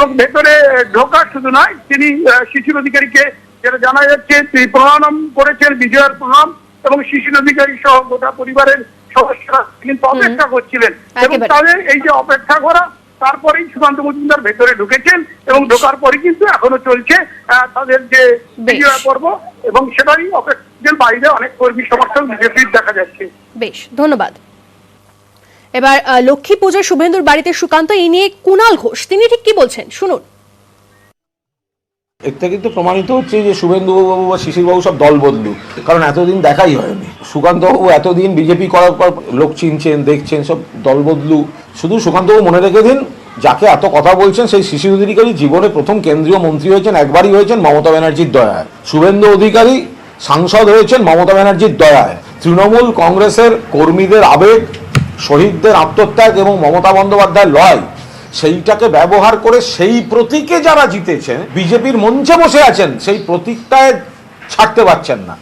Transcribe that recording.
এবং ভেতরে ঢোকা শুধু নয়, তিনি শিশির অধিকারীকে যেটা জানা যাচ্ছে তিনি প্রণাম করেছেন, বিজয়ের প্রণাম, এবং শিশির অধিকারী সহ গোটা পরিবারের সদস্যরা কিন্তু অপেক্ষা করছিলেন। এবং তাদের এই যে অপেক্ষা করা, তারপরেই সুকান্ত মজুমদার ভেতরে ঢুকেছেন এবং ঢোকার পরে কিন্তু এখনো চলছে তাদের যে বিজয় পর্ব, এবং সেটারই অপেক্ষার বাইরে অনেক কর্মী সমর্থক বিজেপির দেখা যাচ্ছে। বেশ, ধন্যবাদ। এবার লক্ষ্মী পূজায় শুভেন্দুর বাড়িতে সুকান্ত, এই নিয়ে কুণাল ঘোষ তিনি ঠিক কি বলছেন শুনুন। এর থেকে তো প্রমাণিত হচ্ছে যে শুভেন্দুবাবু বা শিশিরবাবু সব দল বদলু, কারণ এতদিন দেখাই হয়নি। সুকান্তবাবু এতদিন বিজেপি করার পর লোক চিনছেন, দেখছেন, সব দল বদলু। শুধু সুকান্তবাবু মনে রেখে দিন, যাকে এত কথা বলছেন সেই শিশির অধিকারী জীবনে প্রথম কেন্দ্রীয় মন্ত্রী হয়েছেন, একবারই হয়েছেন মমতা ব্যানার্জির দয়ায়। শুভেন্দু অধিকারী সাংসদ হয়েছেন মমতা ব্যানার্জির দয়ায়। তৃণমূল কংগ্রেসের কর্মীদের আবেগ, শহীদদের আত্মত্যাগ এবং মমতা বন্দ্যোপাধ্যায়ের লড়াই, সেইটাকে ব্যবহার করে সেই প্রতীকে যারা জিতেছেন, বিজেপির মঞ্চে বসে আছেন, সেই প্রতীকটায় ছাড়তে পারছেন না।